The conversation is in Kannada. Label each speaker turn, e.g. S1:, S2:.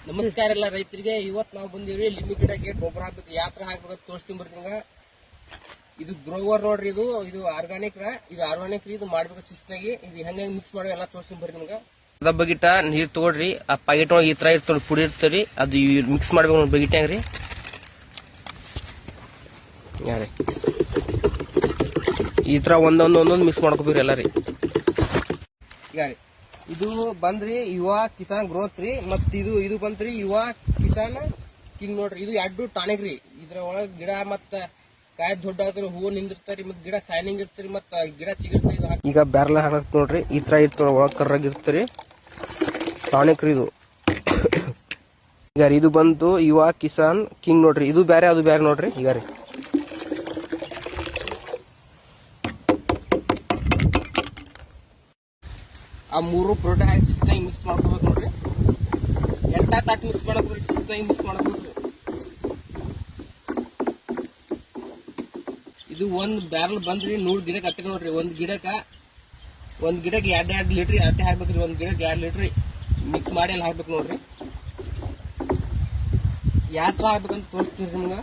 S1: ನಮಸ್ಕಾರ ಎಲ್ಲ ರೈತರಿಗೆ. ಇವತ್ತು ನಾವು ಬಂದಿವ್ರಿ ಲಿಂಬೆ ಗಿಡಕ್ಕೆ ಗೊಬ್ಬರ ಹಾಕ್ಬೇಕು, ಯಾತ್ರ ಹಾಕ್ಬೇಕು ತೋರಿಸ್ತೀನಿ ಬರ್ರಿ ನಿಮ್ಗೆ. ಇದು ಗ್ರೋವರ್ ನೋಡ್ರಿ, ಇದು ಆರ್ಗಾನಿಕ್ ಇದು ಮಾಡ್ಬೇಕು ಶಿಸ್ತಾಗಿ. ಇದು ಹೆಂಗೆ ಮಿಕ್ಸ್ ಮಾಡಿ ಎಲ್ಲ ತೋರಿಸ್ತೀನಿ ಬರ್ರಿ ನಿಮ್ಗೆ. ಅದ ಬಗಿಟ ನೀರ್ ತಗೊಳ್ರಿ, ಆ ಪ್ಯಾಕೆಟ್ ಒಳಗೆ ಈ ತರ ಇರ್ತವ್ರಿ, ಪುಡಿ ಇರ್ತರಿ, ಅದು ಮಿಕ್ಸ್ ಮಾಡ್ಬೇಕು ನೋಡಿ ಬಗಿಟ್ಯಾಗ್ರಿ. ಯಾರಿ ಈ ತರ ಒಂದೊಂದು ಮಿಕ್ಸ್ ಮಾಡ್ಕೋಬೇಕ್ರಿ ಎಲ್ಲ ರೀ. ಈಗ ಇದು ಬಂದ್ರಿ ಯುವ ಕಿಸಾನ್ ಗ್ರೋತ್ ರೀ, ಮತ್ ಇದು ಬಂತ್ರಿ ಯುವ ಕಿಸಾನ್ ಕಿಂಗ್ ನೋಡ್ರಿ. ಇದು ಎರಡು ಟಾನಿಕ್ ರೀ. ಇದ್ರ ಒಳಗ್ ಗಿಡ ಮತ್ತ ಕಾಯಿ ದೊಡ್ಡ ಆದ್ರೂ ಹೂವು ನಿಂದಿರ್ತಾರಿ, ಮತ್ ಗಿಡ ಸೈನಿಂಗ್ ಇರ್ತಾರಿ, ಮತ್ತ ಗಿಡ ಚಿಗಿರ್ತಾರಿ. ಈಗ ಬ್ಯಾರಲ್ ಹಾಕಕ್ ನೋಡ್ರಿ, ಈ ತರ ಇರ್ತದ ಒಳಗ್ ಕರ್ರಾಗ ಇರ್ತರಿ ಟಾನಿಕ್ ರೀ ಇದು. ಈಗ ಇದು ಬಂತು ಯುವ ಕಿಸಾನ್ ಕಿಂಗ್ ನೋಡ್ರಿ, ಇದು ಬ್ಯಾರೆ ಅದು ಬ್ಯಾರೆ ನೋಡ್ರಿ. ಈಗ ರೀ ಆ ಮೂರು ಪ್ರೋಟೀನ್ ಹಾಕಿ ಶಿಸ್ತಾಗಿ ಮಿಕ್ಸ್ ಮಾಡ್ಕೋಬೇಕು ನೋಡ್ರಿ. ತಾಟ್ ಮಿಕ್ಸ್ ಮಾಡಕ್ರಿ, ಶಿಸ್ತಾಗಿ ಮಿಕ್ಸ್ ಮಾಡಕ್ರಿ. ಇದು ಒಂದ್ ಬ್ಯಾರಲ್ ಬಂದ್ರಿ 100 ಗಿಡಕ್ಕೆ ಅಟ್ಟೆ ನೋಡ್ರಿ. ಒಂದ್ ಗಿಡಕ್ಕೆ 2 ಲೀಟರ್ ಅಟ್ಟೆ ಹಾಕ್ಬೇಕ್ರಿ. ಒಂದ್ ಗಿಡಕ್ಕೆ 2 ಲೀಟರ್ ಮಿಕ್ಸ್ ಮಾಡಿ ಅಲ್ಲಿ ಹಾಕ್ಬೇಕು ನೋಡ್ರಿ. ಯಾವ ತರ ಹಾಕ್ಬೇಕಂತ ತೋರಿಸ್ತೀರಿ ನಿಮ್ಗೆ.